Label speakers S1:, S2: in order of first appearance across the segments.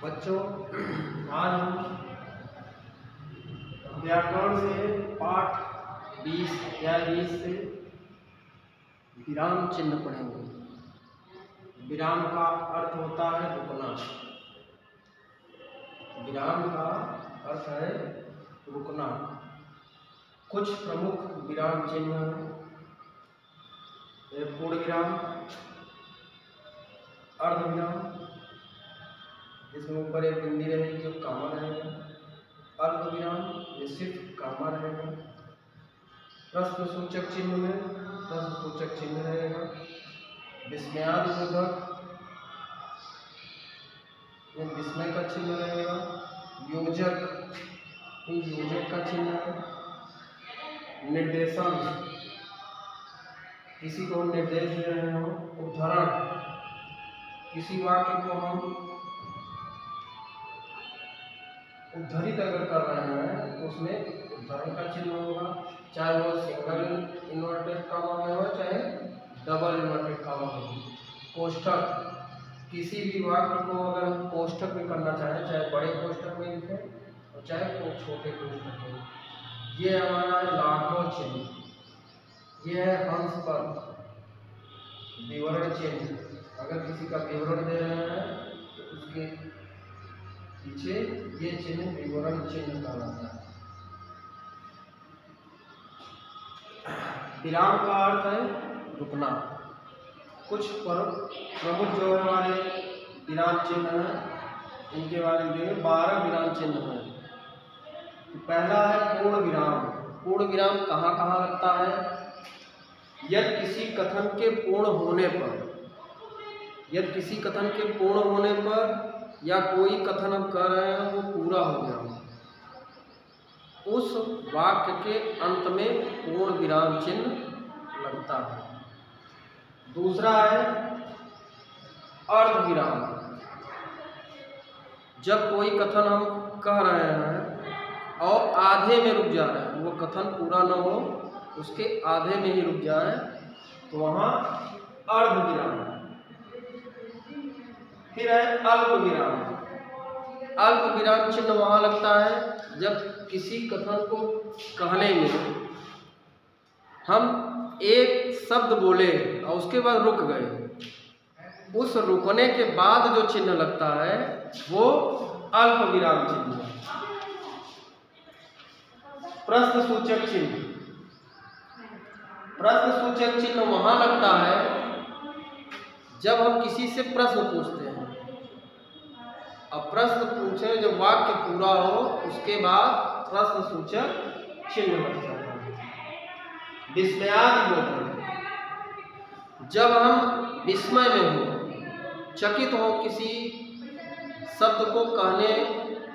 S1: बच्चों, आज हम व्याकरण से पाठ 20 अध्याय 20 से विराम चिन्ह पढ़ेंगे। विराम का अर्थ होता है रुकना। विराम का अर्थ है रुकना। कुछ प्रमुख विराम चिन्ह हैं। पूर्ण विराम, अर्ध विराम जिसमें ऊपर एक बिंदी रहेगी जो कामा रहेगा, अल्प विराम ये सिर्फ कामा रहेगा, प्रश्न सूचक चिन्ह में प्रश्न सूचक चिन्ह रहेगा, विस्मयादिबोधक ये विस्मय का चिन्ह रहेगा, योजक ये योजक का चिन्ह है, निर्देशन किसी को हम निर्देश दे रहे हो, उद्धरण किसी वाक्य को हम उद्धरित अगर कर रहे हैं तो उसमें उद्धरण का चिन्ह होगा, चाहे वो सिंगल इन्वर्टेड कामा में हो चाहे डबल इन्वर्टेड कामा में हो। कोष्ठक किसी भी वाक्य को अगर हम कोष्ठक में करना चाहें, चाहे बड़े कोष्ठक में लिखें और चाहे छोटे कोष्ठक में, ये हमारा लाघव चिन्ह। ये है हंस पर विवरण चिन्ह। अगर किसी का विवरण दे रहे हैं तो उसके पीछे ये चिन्ह विवरण चिन्ह कहलाता है। विराम का अर्थ है रुकना। कुछ प्रमुख जो हमारे विराम चिन्ह हैं इनके बारे में 12 विराम चिन्ह हैं। पहला है पूर्ण विराम। पूर्ण विराम कहाँ कहाँ लगता है? यदि किसी कथन के पूर्ण होने पर, यदि किसी कथन के पूर्ण होने पर या कोई कथन हम कर रहे हैं वो पूरा हो गया, उस वाक्य के अंत में पूर्ण विराम चिन्ह लगता है। दूसरा है अर्ध विराम। जब कोई कथन हम कह रहे हैं और आधे में रुक जा रहे हैं, वो कथन पूरा न हो उसके आधे में ही रुक जाए तो वहाँ अर्ध विराम। फिर है अल्प विराम। अल्प विराम चिन्ह वहाँ लगता है जब किसी कथन को कहने में हम एक शब्द बोले और उसके बाद रुक गए, उस रुकने के बाद जो चिन्ह लगता है वो अल्प विराम चिन्ह है। प्रश्न सूचक चिन्ह। प्रश्न सूचक चिन्ह वहाँ लगता है जब हम किसी से प्रश्न पूछते हैं। अब प्रश्न पूछे जब वाक्य पूरा हो उसके बाद प्रश्न सूचक चिन्ह लगता है। विस्मयादिबोधक। जब हम विस्मय में हो, चकित हो, किसी शब्द को कहने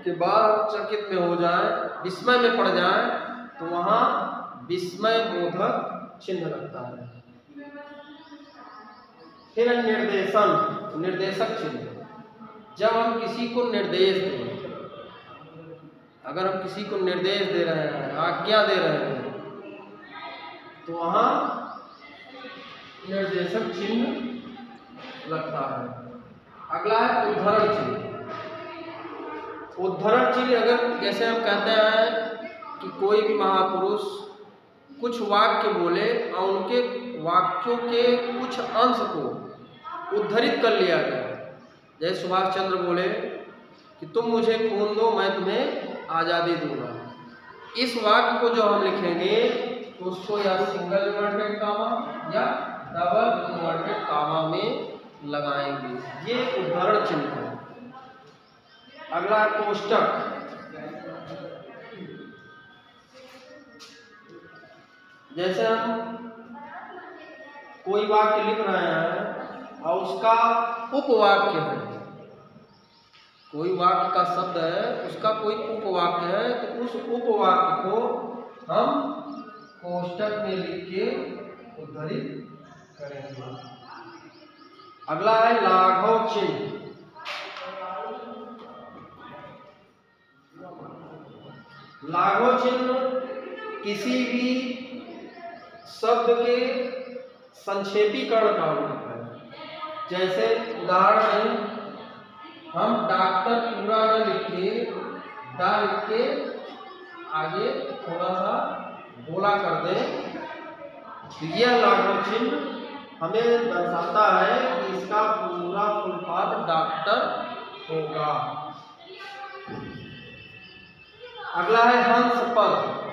S1: के बाद चकित में हो जाए, विस्मय में पड़ जाए तो वहाँ विस्मय बोधक चिन्ह लगता है। फिर निर्देशन, निर्देशक चिन्ह। जब हम किसी को निर्देश दें, अगर हम किसी को निर्देश दे रहे हैं, आज्ञा दे रहे हैं तो वहाँ निर्देशक चिन्ह लगता है। अगला है उद्धरण चिन्ह। उद्धरण चिन्ह अगर जैसे हम कहते हैं कि कोई भी महापुरुष कुछ वाक्य बोले और उनके वाक्यों के कुछ अंश को उद्धरित कर लिया गया, जैसे सुभाष चंद्र बोले कि तुम मुझे खून दो मैं तुम्हें आज़ादी दूंगा। इस वाक्य को जो हम लिखेंगे तो उसको या सिंगल इन्वर्टेड कामा या डबल इन्वर्टेड कामा में लगाएंगे। ये उद्धरण चिन्ह है। अगला है कोष्ठक। जैसे हम कोई वाक्य लिख रहे हैं और उसका उपवाक्य है, कोई वाक्य का शब्द है उसका कोई उपवाक्य है तो उस उपवाक्य को हम कोष्ठक में लिख के उद्धरित करेंगे। अगला है लाघव चिन्ह। लाघव चिन्ह किसी भी शब्द के संक्षेपीकरण का होता है। जैसे उदाहरण हम डॉक्टर पूरा न लिख के डा लिख के आगे थोड़ा सा गोला कर दें, तो यह लाघव चिन्ह हमें दर्शाता है कि इसका पूरा फुल फॉर्म डॉक्टर होगा। अगला है हंस पद।